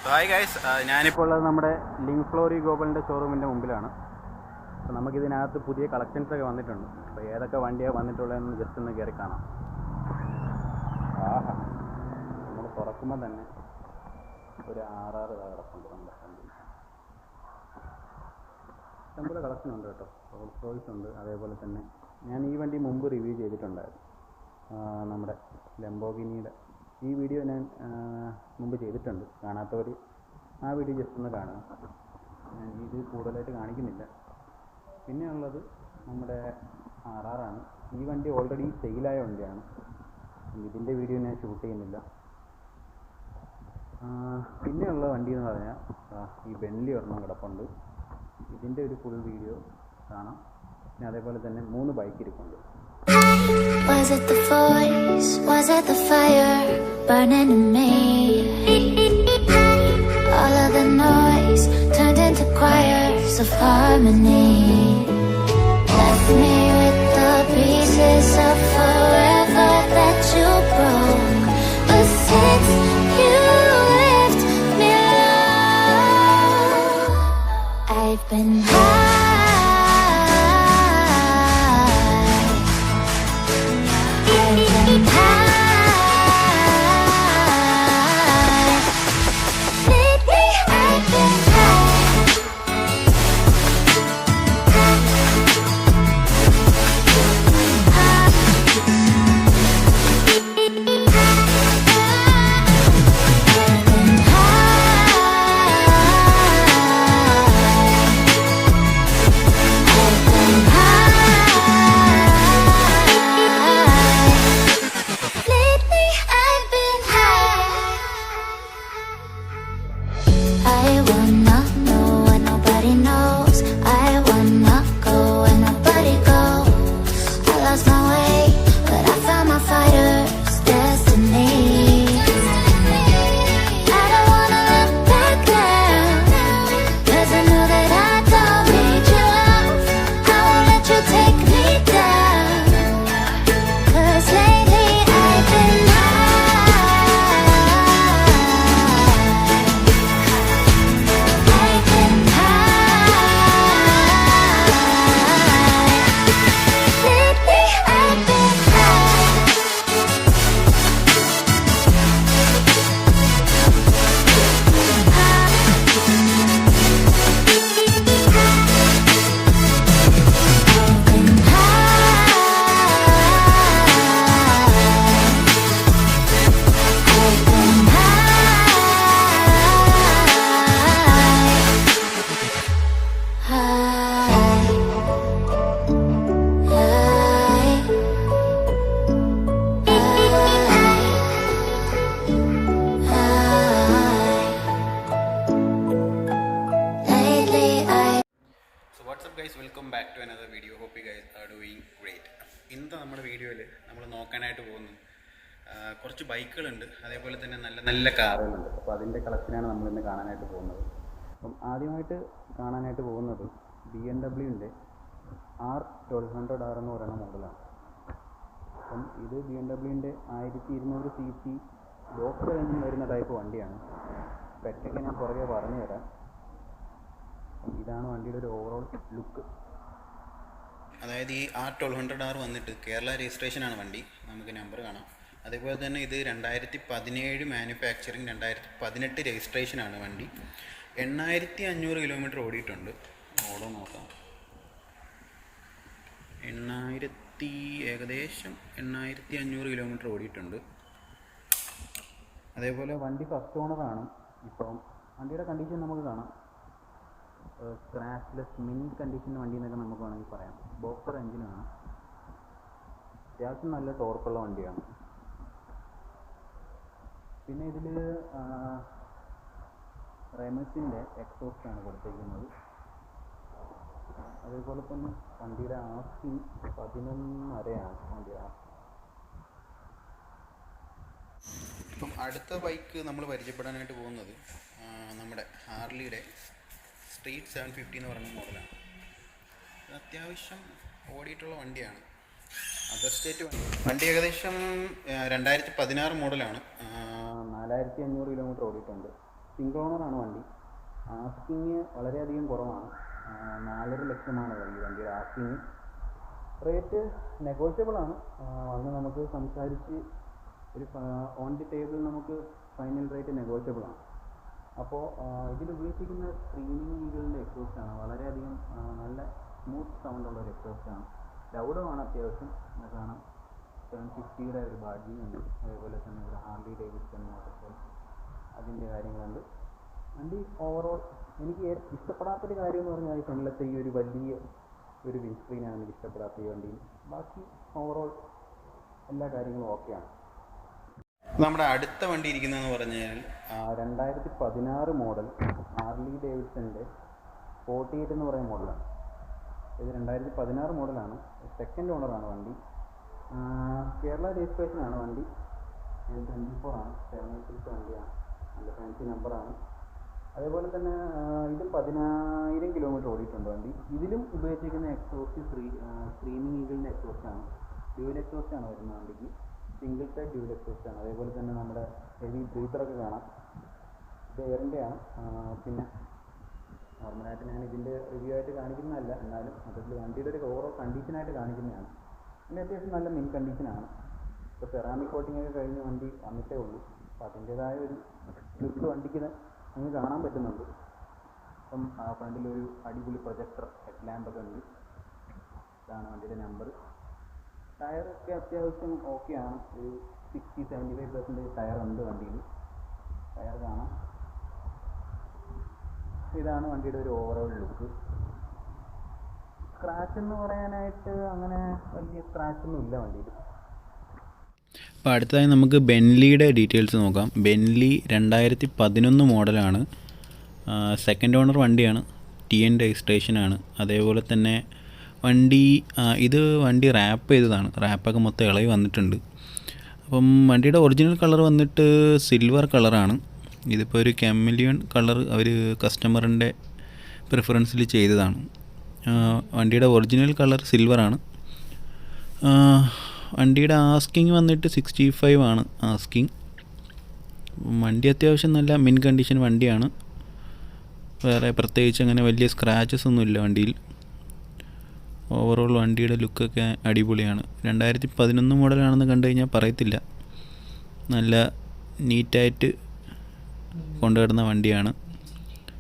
Hi guys, ഞാനിപ്പോൾ ഉള്ളത് നമ്മുടെ ലിങ്ക് ഫ്ലോറി ഗോകുലിൻ്റെ ഷോറൂമിൻ്റെ മുമ്പിലാണ്. അപ്പോൾ നമുക്കിതിനകത്ത് പുതിയ കളക്ഷൻസൊക്കെ വന്നിട്ടുണ്ട്. അപ്പോൾ ഏതൊക്കെ വണ്ടിയാണ് വന്നിട്ടുള്ളതെന്ന് ജസ്റ്റ് ഒന്ന് കയറി കാണാം. ആഹാ, നമ്മൾ തുറക്കുമ്പോൾ തന്നെ ഒരു 6 കിടപ്പുണ്ട് നമ്മുടെ വണ്ടി. ഇഷ്ടംപോലെ കളക്ഷൻ ഉണ്ട് കേട്ടോ. റോൾസ് റോയ്സ് ഉണ്ട്. അതേപോലെ തന്നെ ഞാൻ ഈ വണ്ടി മുമ്പ് റിവ്യൂ ചെയ്തിട്ടുണ്ടായിരുന്നു. നമ്മുടെ ലംബോർഗിനിയുടെ ഈ വീഡിയോ ഞാൻ മുമ്പ് ചെയ്തിട്ടുണ്ട്. കാണാത്തവർ ആ വീഡിയോ ജസ്റ്റ് ഒന്ന് കാണുക. ഞാൻ ഇത് കൂടുതലായിട്ട് കാണിക്കുന്നില്ല. പിന്നെ ഉള്ളത് നമ്മുടെ RR. ഈ വണ്ടി ഓൾറെഡി സെയിലായ വണ്ടിയാണ്. ഇതിൻ്റെ വീഡിയോ ഞാൻ ഷൂട്ട് ചെയ്യുന്നില്ല. പിന്നെയുള്ള വണ്ടി എന്ന് പറഞ്ഞാൽ ഈ ബെൻലി ഒരെണ്ണം കിടപ്പുണ്ട്. ഇതിൻ്റെ ഒരു ഫുൾ വീഡിയോ കാണാം. പിന്നെ അതേപോലെ തന്നെ 3 ബൈക്ക് ഇരിപ്പുണ്ട്. Was it the voice? Was it the fire burning in me? All of the noise turned into choirs of harmony. Left me with the pieces of forever that you broke. But since you left me alone, I've been high. Guys, welcome back to another video. Hope you guys are doing great. ഇന്നത്തെ നമ്മുടെ വീഡിയോയിൽ നമ്മൾ നോക്കാനായിട്ട് പോകുന്നു കുറച്ച് ബൈക്കുകളുണ്ട്, അതേപോലെ തന്നെ നല്ല നല്ല കാറുകളുണ്ട്. അപ്പോൾ അതിൻ്റെ കളക്ഷനാണ് നമ്മളിന്ന് കാണാനായിട്ട് പോകുന്നത്. അപ്പം ആദ്യമായിട്ട് കാണാനായിട്ട് പോകുന്നത് BMW R1200R എന്ന് പറയുന്ന മോഡലാണ്. അപ്പം ഇത് BMW 1200 cc ബോക്സ് എഞ്ചിൻ വരുന്ന ടൈപ്പ് വണ്ടിയാണ്. പെട്ടൊക്കെ ഞാൻ പുറകെ പറഞ്ഞു തരാം. ഇതാണ് വണ്ടിയുടെ ഒരു ഓവറോൾ ലുക്ക്. അതായത് ഈ R1200R വന്നിട്ട് കേരള രജിസ്ട്രേഷനാണ് വണ്ടി. നമുക്ക് നമ്പർ കാണാം. അതേപോലെ തന്നെ ഇത് 2017 മാനുഫാക്ചറിങ്, 2018 രജിസ്ട്രേഷനാണ് വണ്ടി. 8500 കിലോമീറ്റർ ഓടിയിട്ടുണ്ട്. ഓടോ നോക്കാം. ഏകദേശം 8500 കിലോമീറ്റർ ഓടിയിട്ടുണ്ട്. അതേപോലെ വണ്ടി ഫസ്റ്റ് ഓണറാണ്. ഇപ്പം വണ്ടിയുടെ കണ്ടീഷൻ നമുക്ക് കാണാം. സ്ക്രാച്ച്ലെസ് മിൻ കണ്ടീഷൻ വണ്ടി എന്നൊക്കെ നമുക്ക് വേണമെങ്കിൽ പറയാം. ബോക്സർ എഞ്ചിനാണ്. അത്യാവശ്യം നല്ല ടോർക്കുള്ള വണ്ടിയാണ്. പിന്നെ ഇതിൽ റെമസിൻ്റെ എക്സോസ്റ്റാണ് കൊടുത്തിരിക്കുന്നത്. അതേപോലെ തന്നെ വണ്ടിയുടെ RC 11.5 വണ്ടിയുടെ. ഇപ്പം അടുത്ത ബൈക്ക് നമ്മൾ പരിചയപ്പെടാനായിട്ട് പോകുന്നത് നമ്മുടെ ഹാർലിയുടെ സ്ട്രീറ്റ് 750 എന്ന് പറയുന്ന മോഡലാണ്. അത്യാവശ്യം ഓടിയിട്ടുള്ള വണ്ടിയാണ്. അതർ സ്റ്റേറ്റ് വണ്ടി ഏകദേശം 2016 മോഡലാണ്. 4500 കിലോമീറ്റർ ഓടിയിട്ടുണ്ട്. സിംഗിൾ ഓണറാണ് വണ്ടി. ആസ്കിങ് വളരെയധികം കുറവാണ്. 4.5 ലക്ഷമാണ് ഈ വണ്ടിയുടെ ആസ്കിങ്. റേറ്റ് നെഗോഷ്യബിളാണ്. വന്ന് നമുക്ക് സംസാരിച്ച് ഒരു ഓൺ ദി ടേബിൾ നമുക്ക് ഫൈനൽ റേറ്റ് നെഗോഷ്യബിളാണ്. അപ്പോൾ ഇതിൽ ഉപയോഗിച്ചിരിക്കുന്ന സ്ക്രീനിങ് ഈഗിളിൻ്റെ എക്സോസ്റ്റാണ്. വളരെയധികം നല്ല സ്മൂത്ത് സൗണ്ടുള്ള ഒരു എക്സോസ്റ്റാണ്. ലൗഡുമാണ് അത്യാവശ്യം. കാണാം 750യുടെ ഒരു ബാഡ്ജിങ് ഉണ്ട്. അതേപോലെ തന്നെ ഒരു ഹാർലി ഡേവിഡ്സൺ മോട്ടോർ അതിൻ്റെ കാര്യങ്ങളുണ്ട്. വണ്ടി ഓവറോൾ എനിക്ക് ഇഷ്ടപ്പെടാത്തൊരു കാര്യം എന്ന് പറഞ്ഞാൽ ഈ ഫ്രണ്ടിലത്തെ ഈ ഒരു വലിയ ഒരു വിൻഡ് സ്ക്രീനാണ് എനിക്ക് ഇഷ്ടപ്പെടാത്ത ഈ വണ്ടിയിൽ. ബാക്കി ഓവറോൾ എല്ലാ കാര്യങ്ങളും ഓക്കെയാണ്. നമ്മുടെ അടുത്ത വണ്ടി ഇരിക്കുന്നതെന്ന് പറഞ്ഞാൽ 2016 മോഡൽ ഹാർലി ഡേവിഡ്സൻ്റെ 48 എന്ന് പറയുന്ന മോഡലാണ്. ഇത് 2016 മോഡലാണ്. സെക്കൻഡ് ഓണറാണ് വണ്ടി. കേരള രജിസ്ട്രേഷനാണ് വണ്ടി. 24 ആണ്. 76 വണ്ടിയാണ്. നല്ല ഫാൻസി നമ്പറാണ്. അതേപോലെ തന്നെ ഇത് 10,000 കിലോമീറ്റർ ഓടിയിട്ടുണ്ട് വണ്ടി. ഇതിലും ഉപയോഗിച്ചിരിക്കുന്ന എക്സോസ്റ്റ് സ്ക്രീനിങ് ഈഗിളിൻ്റെ എക്സോസ്റ്റാണ്. ഡ്യൂവൽ എക്സോസ്റ്റാണ് വരുന്ന വണ്ടിക്ക്. സിംഗിൾ സൈഡ് ഡ്യൂവൽ എക്സോസ്റ്റാണ്. അതേപോലെ തന്നെ നമ്മുടെ ഹെവി ബ്രീത്തറൊക്കെ കാണാം. ഇത് എയറിൻ്റെയാണ്. പിന്നെ നോർമലായിട്ട് ഞാൻ ഇതിൻ്റെ റിവ്യൂ ആയിട്ട് കാണിക്കുന്നതല്ല, എന്നാലും അതിൽ വണ്ടിയുടെ ഒരു ഓവറോൾ കണ്ടീഷനായിട്ട് കാണിക്കുന്നതാണ്. പിന്നെ അത്യാവശ്യം നല്ല മെയിൻ കണ്ടീഷനാണ്. ഇപ്പോൾ സെറാമിക് കോട്ടിംഗ് ഒക്കെ കഴിഞ്ഞ വണ്ടി വന്നിട്ടേ ഉള്ളൂ. അപ്പോൾ അതിൻ്റേതായ ഒരു ലുക്ക് വണ്ടിക്ക് നമുക്ക് കാണാൻ പറ്റുന്നുണ്ട്. അപ്പം ഫ്രണ്ടിലൊരു അടിപൊളി പ്രൊജക്ടർ ഹെഡ് ലാമ്പൊക്കെ ഉണ്ട്. ഇതാണ് വണ്ടിയുടെ നമ്പർ. ടയറൊക്കെ അത്യാവശ്യം ഓക്കെയാണ്. ഒരു 60-75% ടയർ ഉണ്ട് വണ്ടിയിൽ. ടയർ കാണാം. ഇതാണ് വണ്ടിയുടെ ഒരു ഓവറോൾ ലുക്ക്. സ്ക്രാച്ച് എന്ന് പറയാനായിട്ട് അങ്ങനെ വലിയ സ്ക്രാച്ചൊന്നും ഇല്ല വണ്ടിയിൽ. അപ്പോൾ അടുത്തതായി നമുക്ക് ബെൻലിയുടെ ഡീറ്റെയിൽസ് നോക്കാം. ബെൻലി 2011 മോഡലാണ്. സെക്കൻഡ് ഓണർ വണ്ടിയാണ്. TN രജിസ്ട്രേഷനാണ്. അതേപോലെ തന്നെ വണ്ടി റാപ്പ് ചെയ്തതാണ്. റാപ്പൊക്കെ മൊത്തം ഇളകി വന്നിട്ടുണ്ട്. അപ്പം വണ്ടിയുടെ ഒറിജിനൽ കളർ വന്നിട്ട് സിൽവർ കളറാണ്. ഇതിപ്പോൾ ഒരു കെമിലിയൺ കളർ അവർ കസ്റ്റമറിൻ്റെ പ്രിഫറൻസിൽ ചെയ്തതാണ്. വണ്ടിയുടെ ഒറിജിനൽ കളർ സിൽവറാണ്. വണ്ടിയുടെ ആസ്കിങ് വന്നിട്ട് 65 ആണ് ആസ്കിങ്. വണ്ടി അത്യാവശ്യം നല്ല മിൻ കണ്ടീഷൻ വണ്ടിയാണ്. വേറെ പ്രത്യേകിച്ച് അങ്ങനെ വലിയ സ്ക്രാച്ചസ് ഒന്നും ഇല്ല വണ്ടിയിൽ. ഓവറോൾ വണ്ടിയുടെ ലുക്കൊക്കെ അടിപൊളിയാണ്. 2011 മോഡലാണെന്ന് കണ്ടു കഴിഞ്ഞാൽ പറയത്തില്ല. നല്ല നീറ്റായിട്ട് കൊണ്ടുവരുന്ന വണ്ടിയാണ്.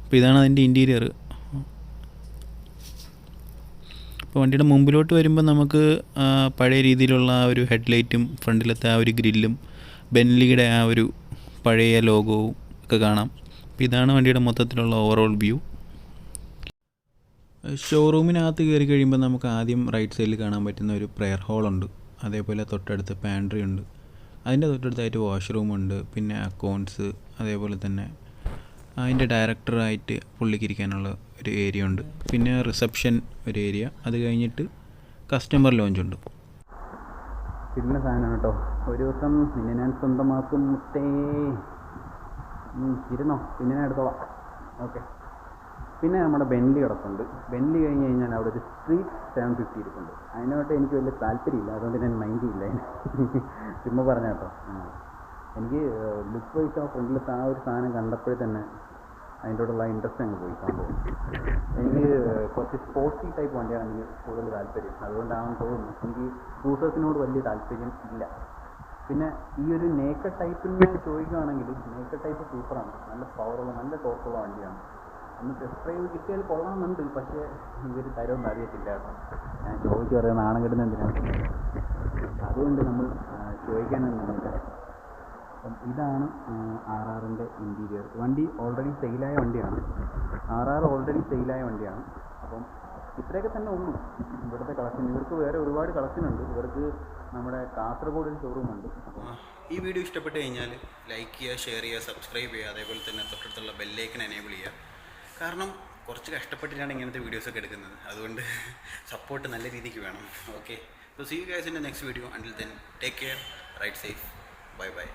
അപ്പോൾ ഇതാണ് അതിൻ്റെ ഇൻറ്റീരിയർ. അപ്പോൾ വണ്ടിയുടെ മുമ്പിലോട്ട് വരുമ്പോൾ നമുക്ക് പഴയ രീതിയിലുള്ള ആ ഒരു ഹെഡ്ലൈറ്റും ഫ്രണ്ടിലത്തെ ആ ഒരു ഗ്രില്ലും ബെൻലിയുടെ ആ ഒരു പഴയ ലോഗോവും ഒക്കെ കാണാം. അപ്പോൾ ഇതാണ് വണ്ടിയുടെ മൊത്തത്തിലുള്ള ഓവറോൾ വ്യൂ. ഷോറൂമിനകത്ത് കയറി കഴിയുമ്പോൾ നമുക്ക് ആദ്യം റൈറ്റ് സൈഡിൽ കാണാൻ പറ്റുന്ന ഒരു പ്രെയർ ഹോളുണ്ട്. അതേപോലെ തൊട്ടടുത്ത് പാൻട്രി ഉണ്ട്. അതിൻ്റെ തൊട്ടടുത്തായിട്ട് വാഷ്റൂമുണ്ട്. പിന്നെ അക്കൗണ്ട്സ്, അതേപോലെ തന്നെ അതിൻ്റെ ഡയറക്ടറായിട്ട് പുള്ളിക്കിരിക്കാനുള്ള ഒരു ഏരിയ ഉണ്ട്. പിന്നെ റിസപ്ഷൻ ഒരു ഏരിയ. അത് കഴിഞ്ഞിട്ട് കസ്റ്റമർ ലോഞ്ചുണ്ട്. പിന്നെ സാധനമാണ് കേട്ടോ. ഒരു ദിവസം പിന്നെ ഞാൻ സ്വന്തമാക്കും മുത്തേ. ഇരുന്നോ, പിന്നെ ഞാൻ എടുത്തോളാം. ഓക്കെ. പിന്നെ നമ്മുടെ ബെൻലി കിടപ്പുണ്ട്. ബെൻലി കഴിഞ്ഞ് കഴിഞ്ഞാൽ അവിടെ ഒരു സ്ട്രീറ്റ് 750 ഇരിപ്പുണ്ട്. അതിനോട്ട് എനിക്ക് വലിയ താല്പര്യമില്ല, അതുകൊണ്ട് ഞാൻ മൈൻഡ് ചെയ്യില്ല. ചുമ്മാ പറഞ്ഞ കേട്ടോ. എനിക്ക് ലുക്ക് വൈസ് ആ ഫ്രണ്ടിലത്തെ ആ ഒരു സാധനം കണ്ടപ്പോഴേ തന്നെ അതിൻ്റെയോടുള്ള ഇൻട്രസ്റ്റ് അങ്ങ് പോയി സംഭവം. എനിക്ക് കുറച്ച് സ്പോർട്ടി ടൈപ്പ് വണ്ടിയാണ് എനിക്ക് കൂടുതൽ താല്പര്യം. അതുകൊണ്ടാണെന്ന് തോന്നുന്നു. എനിക്ക് ക്രൂസേഴ്സിനോട് വലിയ താല്പര്യം ഇല്ല. പിന്നെ ഈ ഒരു നേക്കഡ് ടൈപ്പിന് ചോദിക്കുകയാണെങ്കിൽ നേക്കഡ് ടൈപ്പ് സൂപ്പറാണ്. നല്ല പവറുള്ള നല്ല ടോപ്പുള്ള വണ്ടിയാണ്. ഒന്ന് ടെസ്റ്റ് ഡ്രൈവ് കിട്ടിയാൽ കൊള്ളാമെന്നുണ്ട്. പക്ഷേ ഇവർ തരുമെന്ന് അറിയത്തില്ല കേട്ടോ. ഞാൻ ചോദിച്ചു പറയാൻ നാണം കെടുന്ന എന്തിനാണ്, അതുകൊണ്ട് നമ്മൾ ചോദിക്കാനൊന്നുമില്ല. അപ്പം ഇതാണ് RRൻ്റെ ഇൻറ്റീരിയർ. വണ്ടി ഓൾറെഡി സെയിലായ വണ്ടിയാണ്. RR ഓൾറെഡി സെയിലായ വണ്ടിയാണ്. അപ്പം ഇത്രയൊക്കെ തന്നെ ഉള്ളൂ ഇവിടുത്തെ കളക്ഷൻ. ഇവർക്ക് വേറെ ഒരുപാട് കളക്ഷൻ ഉണ്ട്. ഇവർക്ക് നമ്മുടെ കാസർഗോഡ് ഷോറൂമുണ്ട്. അപ്പം ഈ വീഡിയോ ഇഷ്ടപ്പെട്ട് കഴിഞ്ഞാൽ ലൈക്ക് ചെയ്യുക, ഷെയർ ചെയ്യുക, സബ്സ്ക്രൈബ് ചെയ്യുക. അതേപോലെ തന്നെ തൊട്ടടുത്തുള്ള ബെല്ലൈക്കൺ എനേബിൾ ചെയ്യുക. കാരണം കുറച്ച് കഷ്ടപ്പെട്ടിട്ടാണ് ഇങ്ങനത്തെ വീഡിയോസൊക്കെ എടുക്കുന്നത്. അതുകൊണ്ട് സപ്പോർട്ട് നല്ല രീതിക്ക് വേണം. Okay. So see you guys in the next video. Until then take care, ride safe, bye by.